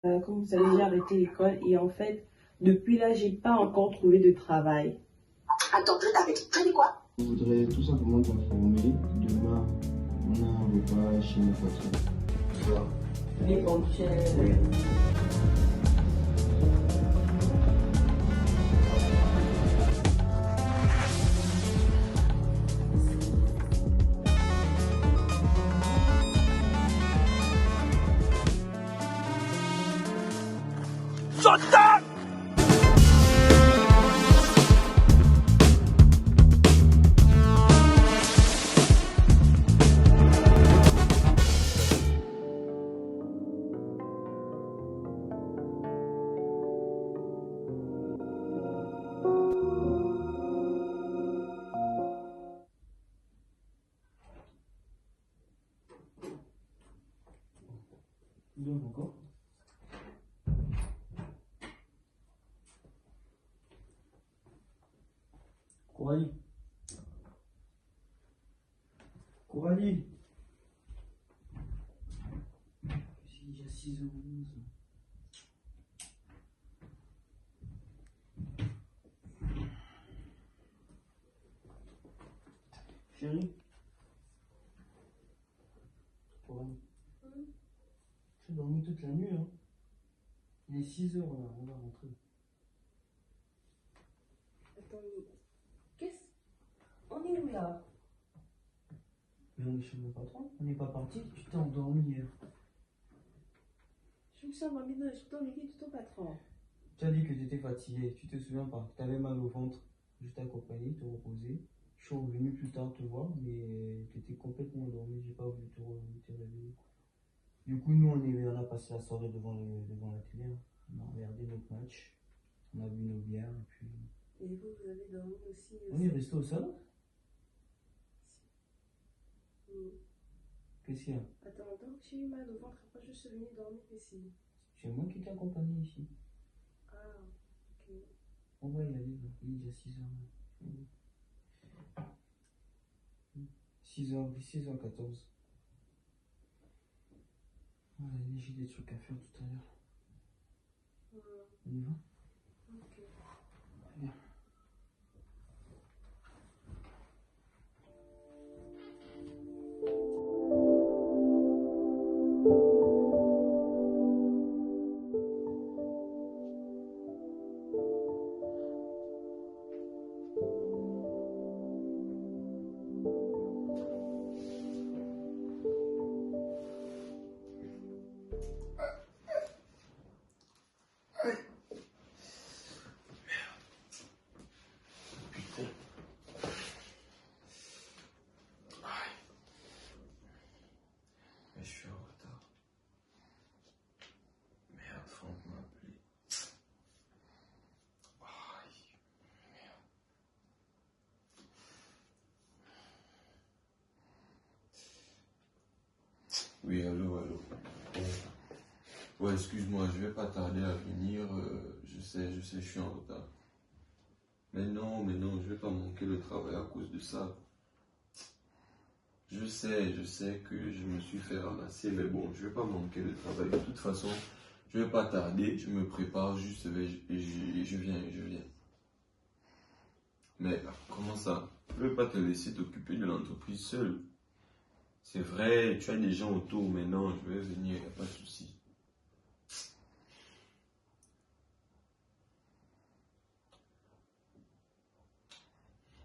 Comme vous savez, j'ai arrêté l'école et en fait, depuis là, j'ai pas encore trouvé de travail. Attends, je t'arrête. Tu as dit quoi? Je voudrais tout simplement t'informer. Demain, on a un repas chez mon patron. Tu vois? Les ponctuels. Oui. Tu dors encore? Coralie. Coralie. C'est déjà 6h11. Chérie. Coralie. Tu as dormi toute la nuit, hein? Il est 6h là, on va rentrer. Attends, qu'est-ce? On est où là? Mais on est chez mon patron, on n'est pas parti, tu t'es endormi hier. Je me suis endormie dans le lit de ton patron. Tu as dit que tu étais fatigué, tu te souviens pas? Tu avais mal au ventre, je t'ai accompagné, te reposer. Je suis revenu plus tard te voir, mais tu étais complètement endormi, j'ai pas voulu te réveiller. Du coup, nous, on a passé la soirée devant la télé, hein. On a regardé notre match, on a bu nos bières, et puis... Et vous avez dormi aussi? On est resté au salon. Qu'est-ce qu'il y a? Attends, donc j'ai eu mal au ventre, après je suis venue dormir ici. C'est moi qui t'ai accompagné ici. Ah, ok. On va y aller, là. Il est déjà 6h. 6h14. Allez, j'ai des trucs à faire tout à l'heure. On y va? Ok. Allez. Je suis en retard. Merde, Franck m'a appelé. Aïe, merde. Oui, allô. Ouais, excuse-moi, je vais pas tarder à venir. Je sais, je suis en retard. Mais non, je vais pas manquer le travail à cause de ça. Je sais que je me suis fait ramasser, mais bon, je vais pas manquer le travail. De toute façon, je vais pas tarder, je me prépare juste et je viens. Mais comment ça? Je vais pas te laisser t'occuper de l'entreprise seul. C'est vrai, tu as des gens autour, mais non, je vais venir, y a pas de souci.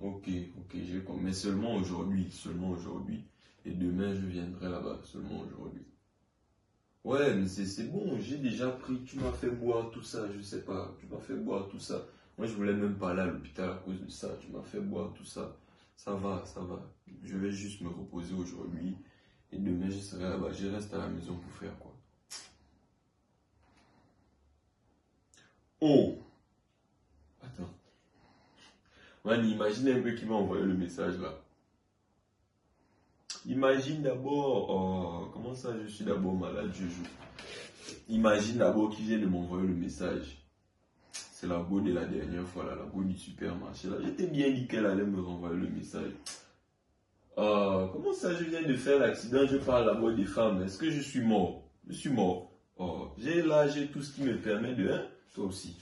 Ok, j'ai compris. Mais seulement aujourd'hui. Et demain, je viendrai là-bas, seulement aujourd'hui. Ouais, mais c'est bon, j'ai déjà pris, tu m'as fait boire tout ça, je sais pas, tu m'as fait boire tout ça. Moi, je voulais même pas aller à l'hôpital à cause de ça, tu m'as fait boire tout ça. Ça va. Je vais juste me reposer aujourd'hui. Et demain, je serai là-bas, je reste à la maison pour faire quoi. Oh! Attends. Man, imagine un peu qui m'a envoyé le message là. Imagine d'abord, oh, comment ça je suis d'abord malade, je joue. Imagine d'abord qui vient de m'envoyer le message. C'est la go de la dernière fois là, la go du supermarché là. J'étais bien dit qu'elle allait me renvoyer le message. Comment ça je viens de faire l'accident, je parle d'abord des femmes. Est-ce que je suis mort? Je suis mort. Oh, j'ai l'âge et tout ce qui me permet de... Hein? Toi aussi.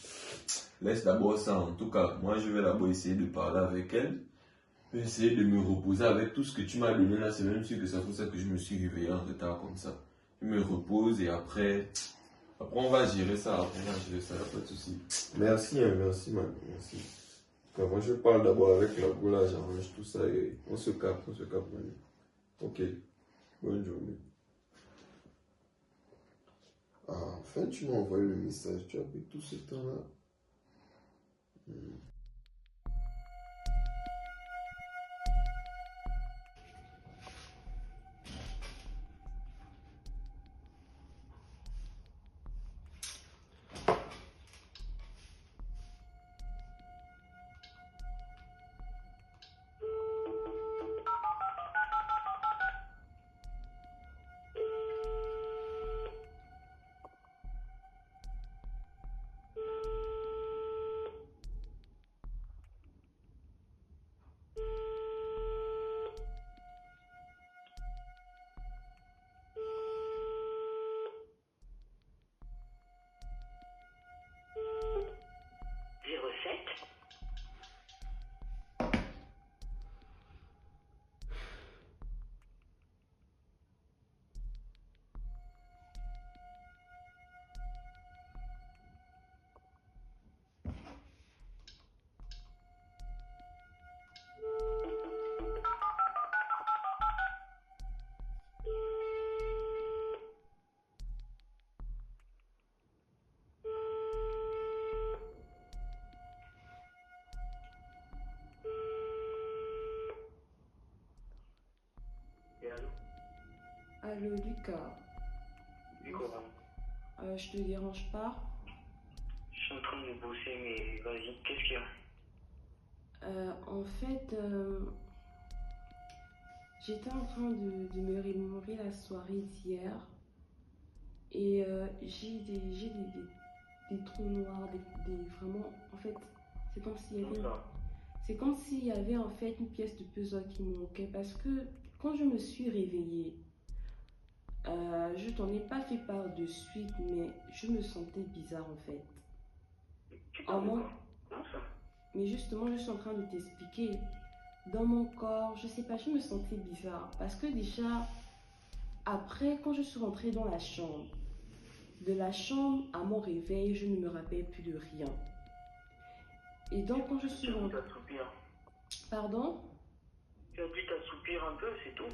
Laisse d'abord ça. En tout cas, moi, je vais d'abord essayer de parler avec elle. Je vais essayer de me reposer avec tout ce que tu m'as donné là. C'est même sûr que c'est pour ça que je me suis réveillé en retard comme ça. Je me repose et après on va gérer ça. Après, on va gérer ça, y a pas de souci. Merci, hein, merci, man. Merci. Enfin, moi, je parle d'abord avec la boule, là, j'arrange tout ça et on se capte, man. Ok. Bonne journée. Ah, enfin, tu m'as envoyé le message. Tu as pris tout ce temps-là. Allô Lucas, Oui, comment? je te dérange pas? Je suis en train de bosser, mais vas-y, qu'est-ce qu'il y a? En fait, j'étais en train de me remémorer la soirée d'hier et j'ai des trous noirs, vraiment, en fait, c'est comme s'il y avait, c'est comme s'il y avait en fait une pièce de puzzle qui me manquait parce que quand je me suis réveillée, je t'en ai pas fait part de suite, mais je me sentais bizarre en fait. Mais justement, je suis en train de t'expliquer. Dans mon corps, je sais pas, je me sentais bizarre. Parce que déjà, après, quand je suis rentrée dans la chambre, de la chambre à mon réveil, je ne me rappelle plus de rien. Et donc, quand je suis rentrée... Pardon? Tu as dû t'assoupir un peu, c'est tout.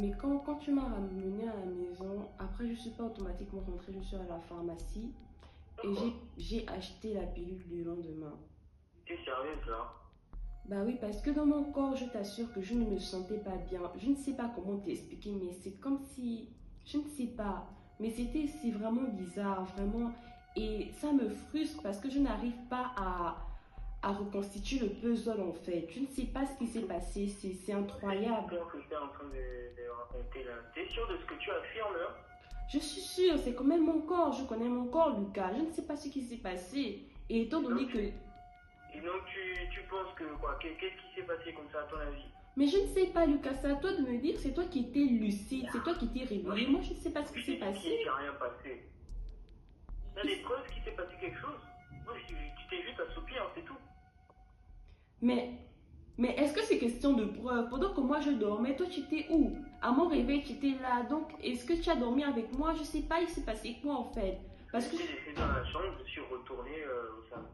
Mais quand tu m'as ramenée à la maison, après je suis pas automatiquement rentrée, je suis à la pharmacie et j'ai acheté la pilule du lendemain. T'es sérieuse là? Bah oui, parce que dans mon corps, je t'assure que je ne me sentais pas bien. Je ne sais pas comment t'expliquer, mais c'est comme si... Je ne sais pas, mais c'était vraiment bizarre, vraiment. Et ça me frustre parce que je n'arrive pas à reconstituer le puzzle en fait. Je ne sais pas ce qui s'est passé, c'est incroyable. Que tu es en train de raconter là. T'es sûr de ce que tu affirmes là? Je suis sûre, c'est quand même mon corps, je connais mon corps Lucas, je ne sais pas ce qui s'est passé. Et étant donné que... Et donc tu penses que quoi? Qu'est-ce qui s'est passé comme ça à ton avis? Mais je ne sais pas Lucas, c'est à toi de me dire, c'est toi qui étais lucide, c'est toi qui t'es réveillé. Moi je ne sais pas ce qui s'est passé. Il n'y a rien passé. Il y a des preuves qu'il s'est passé quelque chose. Moi tu t'es juste assoupi, hein, c'est tout. Mais est-ce que c'est question de preuve? Pendant que moi je dormais, toi tu étais où? À mon réveil, tu étais là. Donc, est-ce que tu as dormi avec moi? Je sais pas, il s'est passé quoi en fait? Parce que... J'étais dans la chambre, je suis retourné au salon.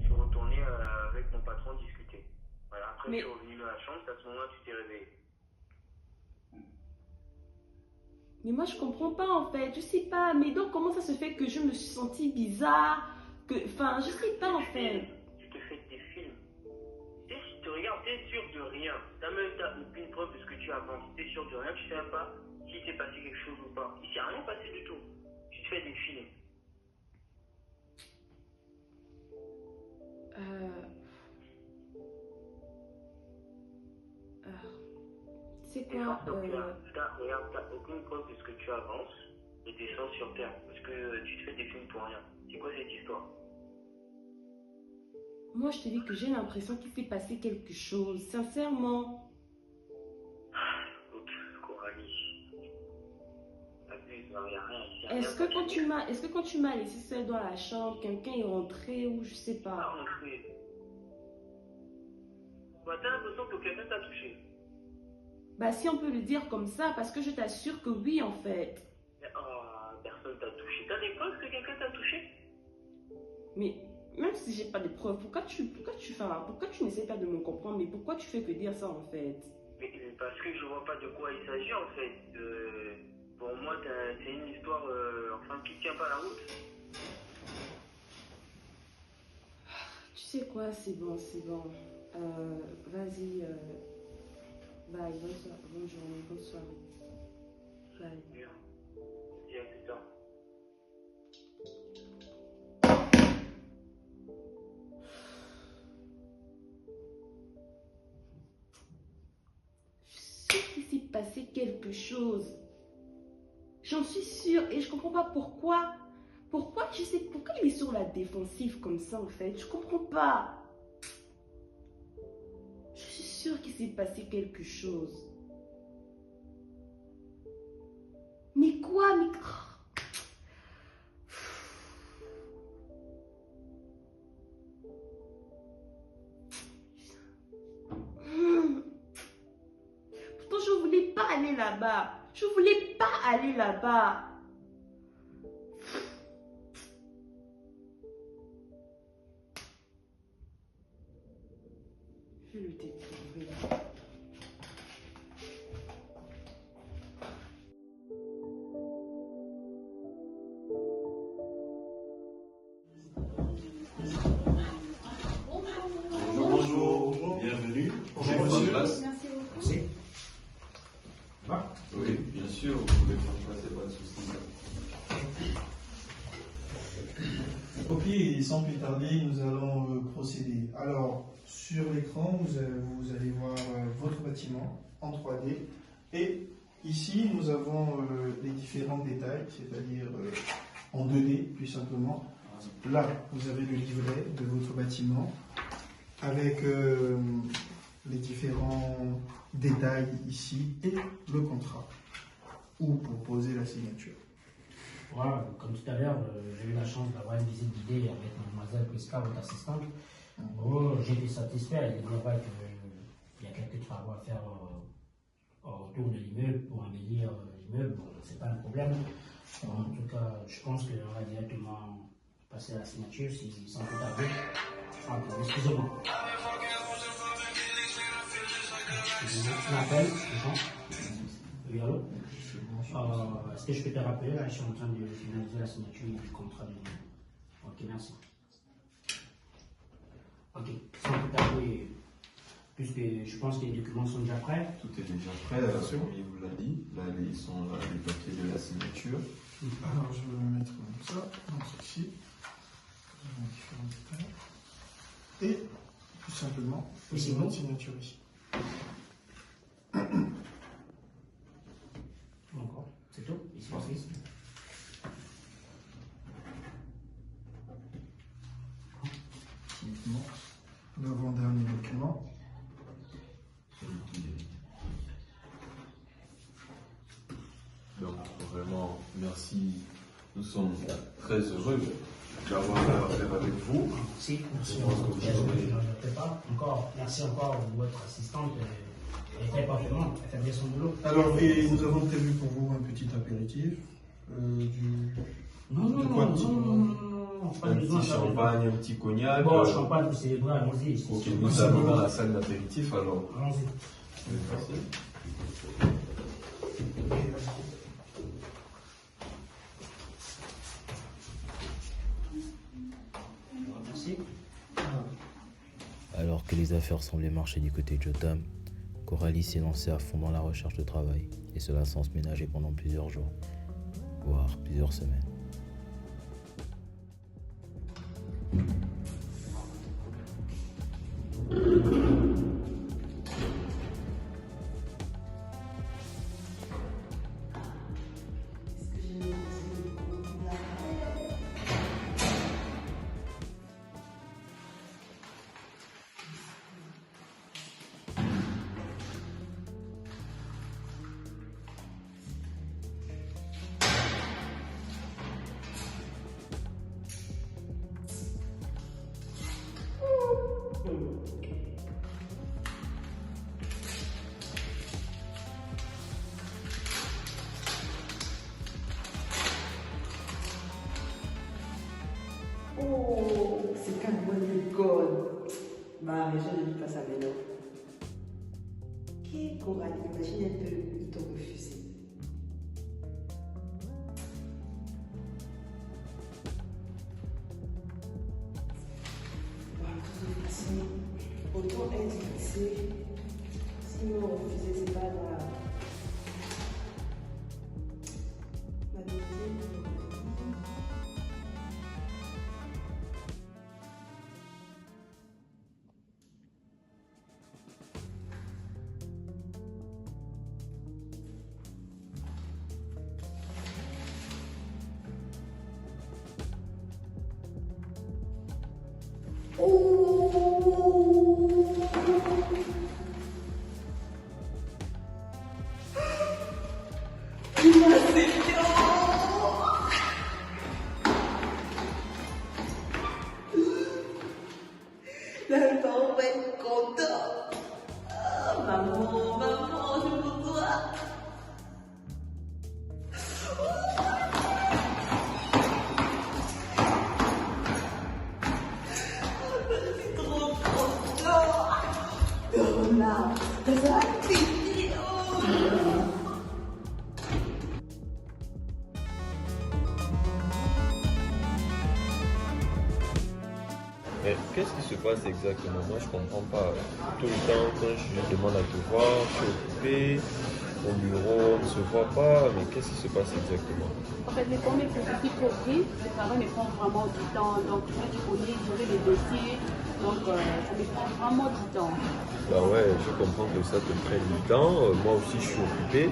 Je suis retourné avec mon patron discuter. Voilà, après je suis revenu dans la chambre, à ce moment-là tu t'es réveillé. Mais moi je comprends pas en fait, je sais pas. Mais donc comment ça se fait que je me suis sentie bizarre? Enfin, je sais pas en fait. Tu te fais des films. Et si tu regardes, tu es sûr de rien. T'as aucune preuve de ce que tu avances. Tu es sûr de rien, tu sais même pas s'il s'est passé quelque chose ou pas. Il s'est rien passé du tout. Tu te fais des films. C'est quoi Regarde, t'as aucune preuve de ce que tu avances et descends sur terre. Parce que tu te fais des films pour rien. C'est quoi cette histoire? Moi, je te dis que j'ai l'impression qu'il s'est passé quelque chose, sincèrement. Écoute, Coralie, plus, il n'y a rien. Il y a Est-ce rien que quand tu m'as laissé seule dans la chambre, quelqu'un est rentré ou je sais pas pas? rentré. Bah, t'as l'impression que quelqu'un t'a touché. Bah si on peut le dire comme ça, parce que je t'assure que oui en fait. Mais, oh, personne t'a touché. T'as des preuves que quelqu'un t'a touché? Mais même si j'ai pas de preuves, pourquoi tu n'essaies pas de me comprendre? Mais pourquoi tu fais que dire ça en fait? Mais parce que je vois pas de quoi il s'agit en fait. Pour moi, c'est une histoire enfin, qui tient pas la route. Tu sais quoi, c'est bon, c'est bon. Vas-y, bye, bonne journée, bonne soirée. Bye. Bien. Dis à plus tard. Je sais qu'il s'est passé quelque chose. J'en suis sûre et je comprends pas pourquoi. Pourquoi il est sur la défensive comme ça en fait? Je comprends pas. Je suis sûre qu'il s'est passé quelque chose. Mais quoi? Mais... Pourtant, je voulais pas aller là-bas. Je voulais pas aller là-bas. Je vais le découvrir. Bonjour. Bienvenue. Bonjour, Bonjour, monsieur. place. Merci. Va. Oui, bien sûr, vous pouvez prendre place, c'est pas de souci. Ok, sans plus tarder, nous allons procéder. Alors, sur l'écran, vous allez voir votre bâtiment en 3D. Et ici, nous avons les différents détails, c'est-à-dire en 2D, plus simplement. Là, vous avez le livret de votre bâtiment avec les différents détails ici et le contrat, ou pour poser la signature. Voilà, comme tout à l'heure, j'ai eu la chance d'avoir une visite guidée avec mademoiselle Prisca, votre assistante. Bon, j'ai été satisfait. Il est vrai qu'il y a quelques travaux à faire autour de l'immeuble pour embellir l'immeuble. Bon, c'est pas un problème. En tout cas, je pense qu'on va directement passer à la signature sans tout tarder. Excusez-moi. Je m'appelle, oui, allô? Est-ce que je peux te rappeler, là, je suis en train de finaliser la signature du contrat de... Ok, merci. Ok, sans tout tarder, puisque je pense que les documents sont déjà prêts. Tout est déjà prêt, comme il vous l'a dit. Là, ils sont là, les papiers de la signature. Alors, je vais le mettre comme ça, donc ici. Nous avons différents détails. Et, tout simplement, c'est votre bon. signature ici. Encore, c'est tout? Ici aussi. Uniquement l'avant-dernier document. Donc, vraiment, merci. Nous sommes très heureux d'avoir fait affaire avec vous. Merci. Merci. Je ne pas. Encore, merci encore à votre assistante. Elle fait parfaitement, elle fait bien son boulot. Alors, et nous avons prévu pour vous un petit apéritif. Non, de quoi, petit- pas Un besoin petit de ça. champagne, un petit cognac. Bon, champagne pour célébrer, allons-y. Ok, nous allons dans la salle d'apéritif alors. Allons-y. Merci. Merci. Alors que les affaires semblaient marcher du côté de Jotam, Coralie s'est lancée à fond dans la recherche de travail, et cela sans se ménager pendant plusieurs jours, voire plusieurs semaines. Oh, c'est carrément une école. Bah, les gens ne disent pas ça maintenant. Ok, Coralie, imagine un peu, ils t'ont refusé. Bah, tout de suite, autant être fixé. S'ils m'ont refusé, c'est pas grave. Ma deuxième. L'enfant va être content. Ah, maman, maman, c'est pour toi. Je suis trop content. Oh là, ça va crier. Mais qu'est-ce qui se passe exactement? Moi, je comprends pas. Tout le temps, quand je demande à te voir, je suis occupé, au bureau, on ne se voit pas. Mais qu'est-ce qui se passe exactement? En fait, les premiers petits profils, le travail me prend vraiment du temps. Donc, tu connais, gérer les dossiers. Donc, ça me prend vraiment du temps. Bah ouais, je comprends que ça te prenne du temps. Moi aussi, je suis occupé.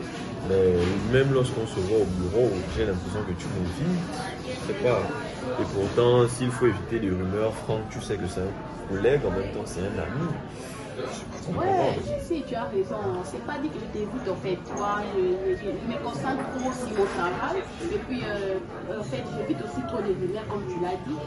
Mais même lorsqu'on se voit au bureau, j'ai l'impression que tu m'évites. Je sais pas. Et pourtant, s'il faut éviter les rumeurs, Franck, tu sais que c'est un collègue, en même temps, c'est un ami. Je comprends Ouais, pas. je sais, tu as raison. C'est pas dit que je t'évite, en fait. Tu vois, je me concentre trop sur mon travail. Et puis, en fait, j'évite aussi trop les rumeurs, comme tu l'as dit.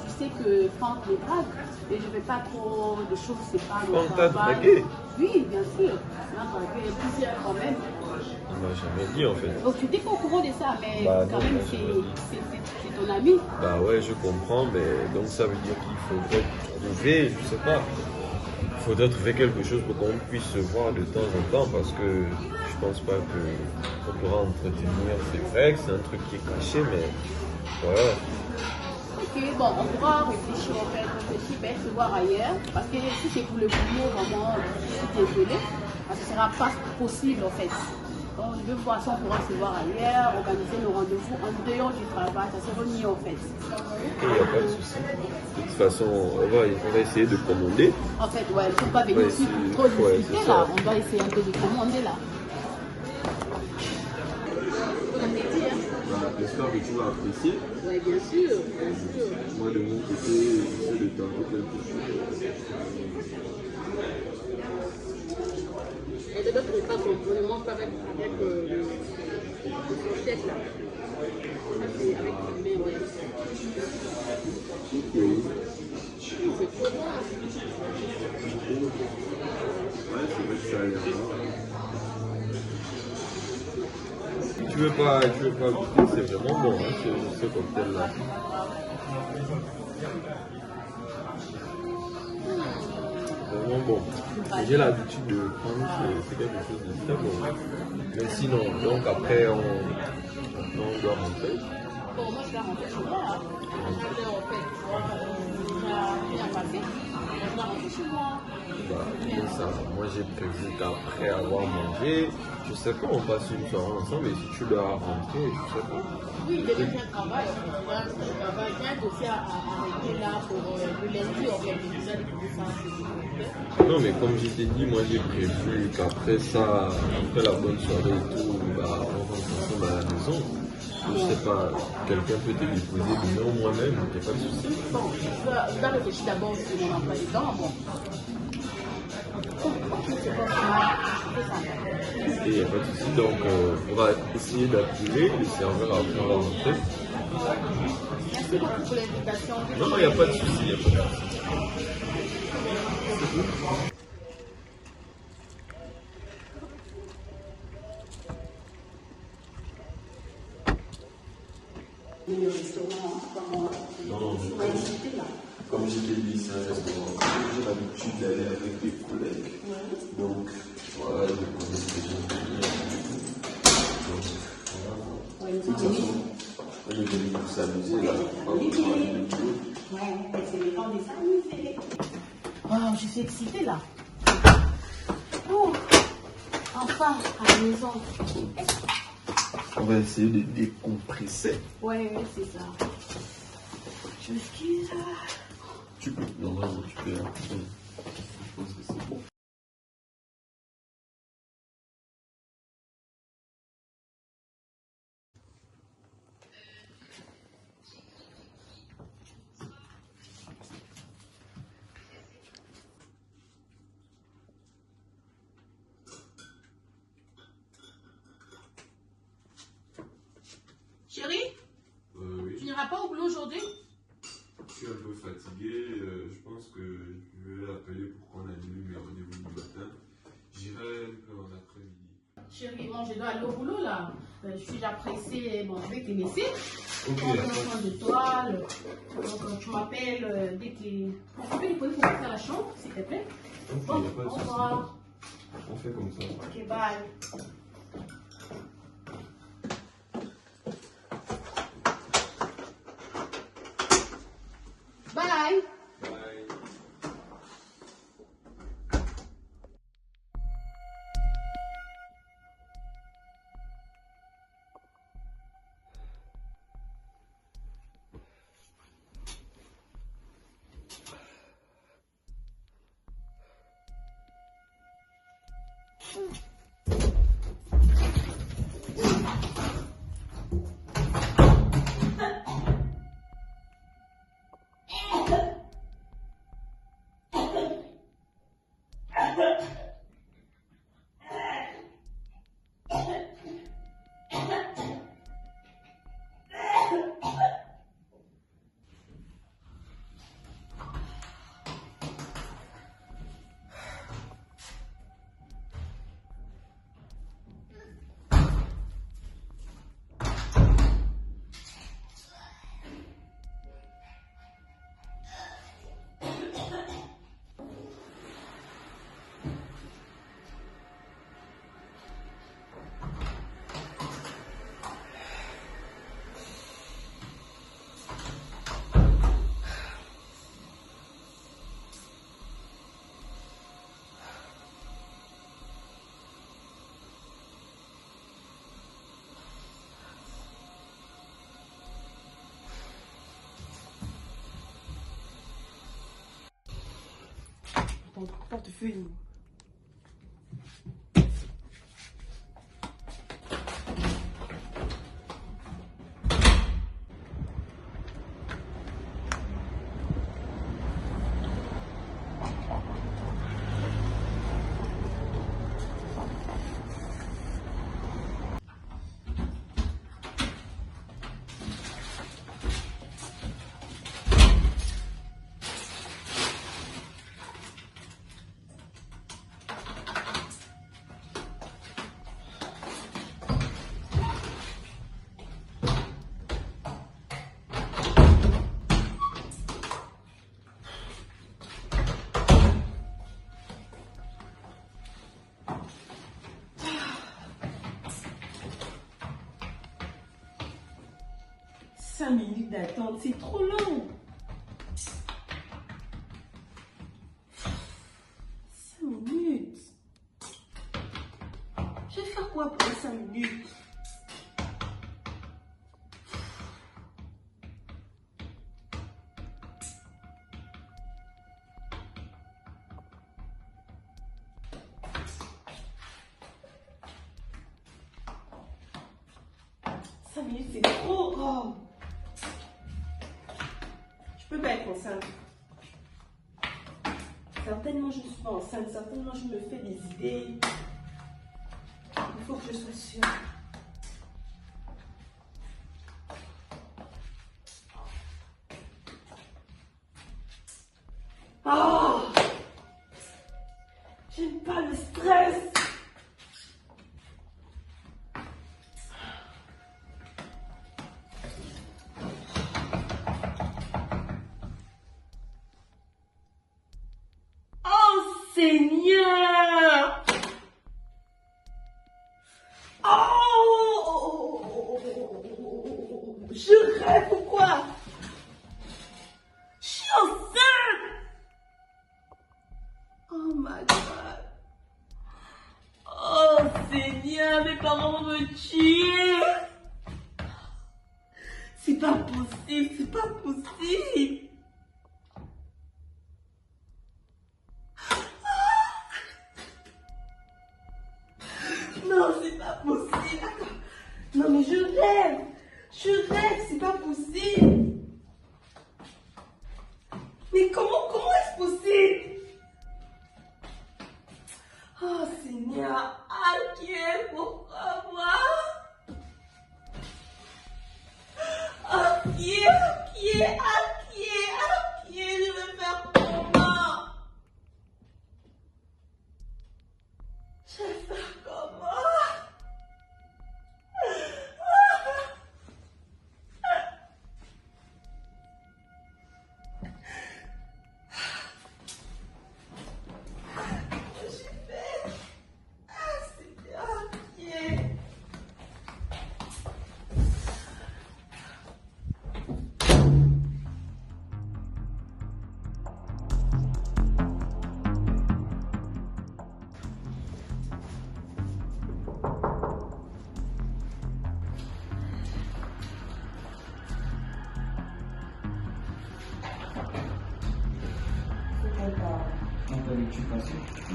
Tu sais que Franck me drague. Et je ne fais pas trop de choses, c'est pas mon Franck t'a travail. dragué? Oui, bien sûr. Il m'a dragué plusieurs quand même. Il m'a jamais dit, en fait. Donc, tu n'es pas au courant de ça, mais Bah, quand non, même, moi, je me dis. c'est ton ami. Bah ouais, je comprends, mais donc ça veut dire qu'il faudrait trouver, je sais pas, il faudrait trouver quelque chose pour qu'on puisse se voir de temps en temps, parce que je pense pas qu'on pourra entretenir. C'est vrai que c'est un truc qui est caché, mais voilà. Ok, bon, on pourra réfléchir, en fait, peut-être se voir ailleurs, parce que si c'est pour le boulot, vraiment, je suis désolée, parce que ce ne sera pas possible, en fait. Donc, de toute façon, on pourra se voir ailleurs, organiser nos rendez-vous en dehors du travail, ça serait mieux, en fait. Ok, il n'y a pas de souci. De toute façon, on va essayer de commander. En fait, ouais, il ne faut pas venir Ouais, ici c'est- pour trop ouais, discuter, c'est ça. là. On doit essayer un peu de commander, là. J'espère que tu vas apprécier. Oui, bien sûr, bien sûr. Moi, de mon côté, j'essaie de tenter quelque chose. Et de l'autre côté, on mange avec le fourchette, là. Ça, c'est avec le main, ouais. Ok. C'est trop bon. Ouais, c'est vrai que ça a l'air bon. Tu veux pas goûter, c'est vraiment bon, hein, ce cocktail-là. Vraiment bon. J'ai l'habitude de prendre, c'est quelque chose de très bon. Mais sinon, donc après, on doit rentrer. Bon, moi, je vais rentrer chez moi, là. Je vais, en fait, déjà bien passé. Je vais rentrer chez moi. Bah, bien ça. Moi, j'ai prévu qu'après avoir mangé, je sais pas, on passe une soirée ensemble et si tu dois rentrer, je sais pas. Oui, il devait faire un travail. Le travail, j'ai un dossier à arrêter là pour le lundi, en fait. J'ai déjà découvert ça. Non, mais comme je t'ai dit, moi j'ai prévu qu'après ça, après la bonne soirée et tout, bah, on rentre ensemble à la maison. Je sais pas, quelqu'un peut te déposer demain ou moi-même, il n'y a pas de souci. Bon, je dois réfléchir d'abord sur mon emploi du temps. Bon. C'est pas mal. Et il n'y a pas de souci, donc on va essayer d'activer le serveur après on va rentrer. Merci beaucoup pour l'invitation. Non, il n'y a pas de souci, il n'y a pas de souci. Mais le restaurant, comment Non, tu m'as incité là. comme je t'ai dit, c'est un restaurant. J'ai l'habitude d'aller avec des collègues. Ouais. Donc, voilà, je connais ce que j'aime bien. Donc, voilà. Ouais, De toute façon, on est venu pour s'amuser là. Ouais, c'est le temps de s'amuser. Oh, je suis excitée là. Oh, enfin, à la maison. On va essayer de décompresser. Ouais, c'est ça. Je m'excuse. Tu peux. Normalement, tu peux. Hein. Je pense que c'est bon. Chérie, Oui. tu n'iras pas au boulot aujourd'hui? Je suis un peu fatigué. Je pense que je vais l'appeler pour qu'on annule mes rendez-vous du matin. J'irai un peu en après-midi. Chérie, bon, je dois aller au boulot là. Je suis déjà pressée. Bon, je vais te laisser. Ok, Prends soin de toi. Donc, tu m'appelles dès que. Tu peux déposer pour faire la chambre, s'il te plaît? ok, Bon, y a pas de au souci. revoir. On fait comme ça. Ok, bye. Bye. Bye. Ton portefeuille. Cinq minutes d'attente, c'est trop long. 5 minutes. Je vais faire quoi pour les 5 minutes? Cinq minutes, c'est trop. Oh. Je peux pas être enceinte. Certainement, je ne suis pas enceinte. Certainement, je me fais des idées. Il faut que je sois sûre. Oh! J'aime pas le stress. rêve ou quoi? Je suis enceinte! Oh my God! Oh Seigneur, mes parents vont me tuer! C'est pas possible, c'est pas possible! Non, c'est pas possible! Non mais je rêve, c'est pas possible. Mais comment est-ce possible? Oh Seigneur, pourquoi moi? Ok, je vais faire comment? Je vais faire comment?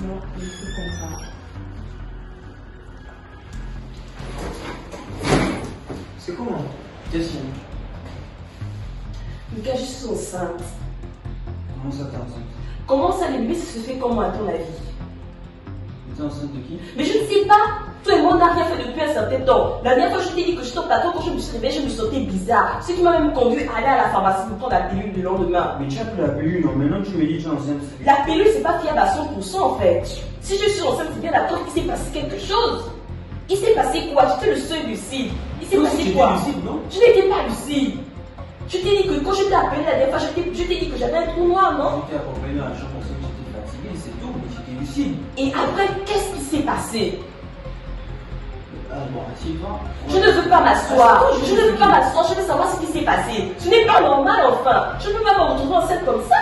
Non, il faut comme ça. C'est comment? Qu'est-ce qu'il y a? Lucas, je suis enceinte. Comment ça t'es enceinte? Comment ça, les bébés, ça se fait comment à ton avis? T'es enceinte de qui? Mais je ne sais pas. Toi et moi, on n'a rien fait depuis un certain temps. La dernière fois, je t'ai dit que je t'en plateau, quand je me suis réveillée, je me sentais bizarre. Ce qui m'a même conduit à aller à la pharmacie pour prendre la pilule le lendemain. Mais tu as pris la pilule, non? Maintenant tu me dis que tu es enceinte. La pilule, c'est pas fiable à 100% en fait. Si je suis enceinte, c'est bien d'accord qu'il s'est passé quelque chose. Il s'est passé quoi? J'étais le seul lucide. Il s'est passé quoi? lucide, non? Je n'étais pas lucide. Je t'ai dit que quand je t'ai appelé la dernière fois, je t'ai dit que j'avais un trou noir, non? J'étais accompagné dans la chambre parce que j'étais fatigué, c'est tout, mais j'étais lucide. Et après, qu'est-ce qui s'est passé? Bon, assieds-toi. Je ne veux pas m'asseoir. Je ne veux pas m'asseoir. Je veux savoir ce qui s'est passé. Ce n'est pas normal, enfin. Je ne peux pas me retrouver enceinte comme ça.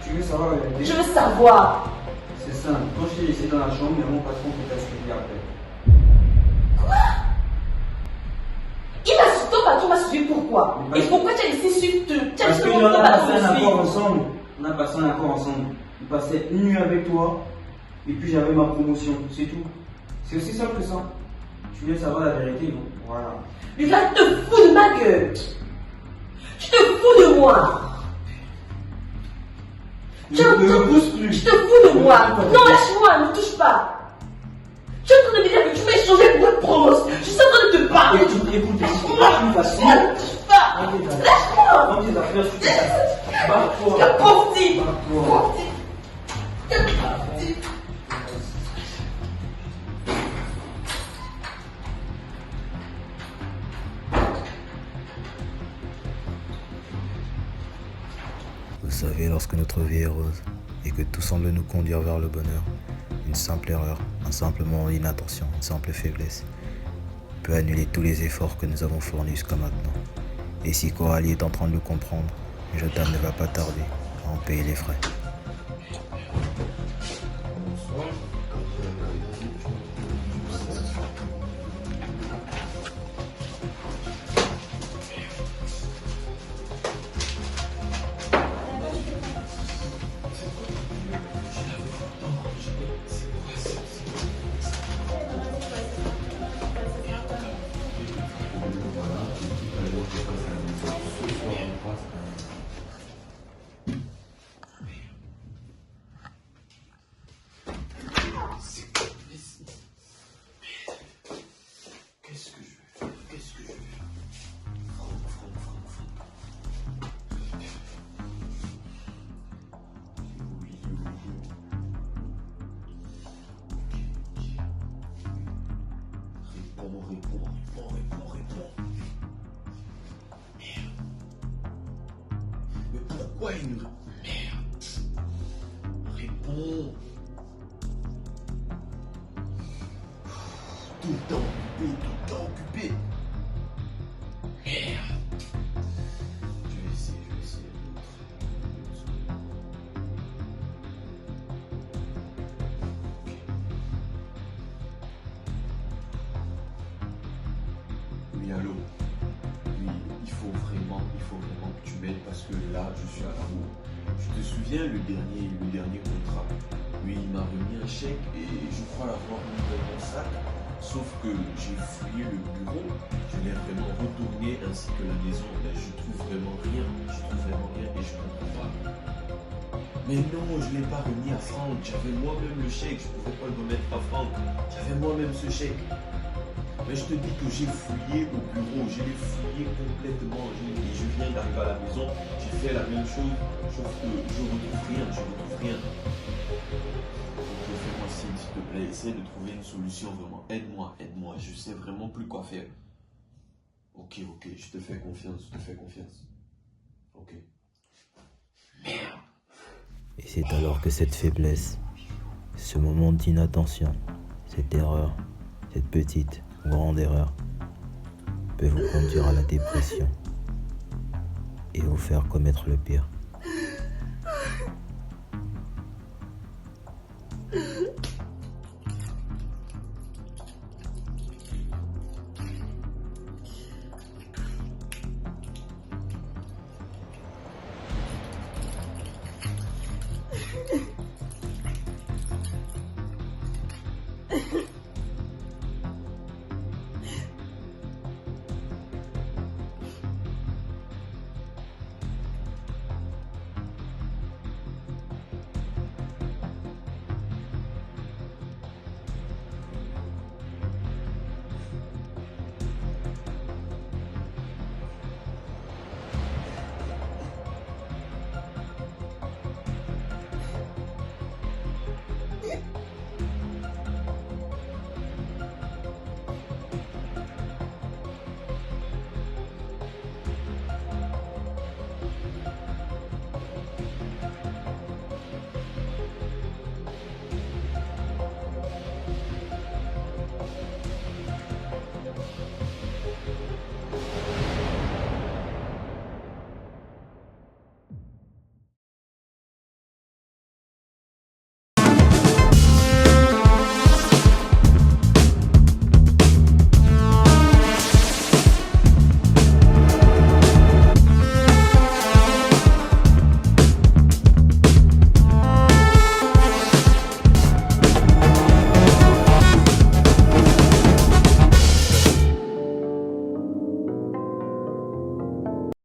Tu veux savoir la vérité? Je veux savoir. C'est simple. Quand je t'ai laissé dans la chambre, il y a mon patron qui t'a suivi après. Ton patron m'a suivi pourquoi? Et pourquoi tu as laissé suivre Parce qu'on a passé un accord ensemble. On a passé un accord ensemble. Il passait une nuit avec toi, et puis j'avais ma promotion. C'est tout. C'est aussi simple que ça. Tu voulais savoir la vérité, non? Voilà. Lucas, tu te fous de ma gueule. Tu te fous de moi. Ne me pousse plus. Tu te fous de moi. Non, lâche-moi, ne touche pas. Tu es en train de me dire que tu m'as échangé pour une promotion. Je suis en train de te parler. Écoute, c'est plus facile. Ne touche pas. Lâche-moi. Dans tes affaires, tu te Barre-toi. Quel pauvre type. Barre-toi. Quel pauvre type. Vous savez, lorsque notre vie est rose et que tout semble nous conduire vers le bonheur, une simple erreur, un simple moment d'inattention, une simple faiblesse peut annuler tous les efforts que nous avons fournis jusqu'à maintenant. Et si Coralie est en train de le comprendre, Jotam ne va pas tarder à en payer les frais. Mais pourquoi il nous... Merde. Réponds. Tout le temps occupé, tout le temps occupé. Oui, allô. Oui, il faut vraiment que tu m'aides parce que là, je suis à la bourre. Je te souviens le dernier contrat. Oui, il m'a remis un chèque et je crois l'avoir mis dans mon sac. Sauf que j'ai fouillé le bureau, je l'ai vraiment retourné ainsi que la maison. Mais je trouve vraiment rien. Et je comprends pas. Mais non, je ne l'ai pas remis à Franck. J'avais moi-même le chèque. Je ne pouvais pas le remettre à Franck. J'avais moi-même ce chèque. Mais je te dis que j'ai fouillé au bureau. Je l'ai fouillé complètement. Et je viens d'arriver à la maison. J'ai fait la même chose. Sauf que je ne retrouve rien. Ok, fais-moi signe, s'il te plaît. Essaie de trouver une solution vraiment. Aide-moi. Je sais vraiment plus quoi faire. Ok. Je te fais confiance. Ok. Merde. Et c'est alors que cette faiblesse, ce moment d'inattention, cette erreur, cette petite ou grande erreur, peut vous conduire à la dépression et vous faire commettre le pire.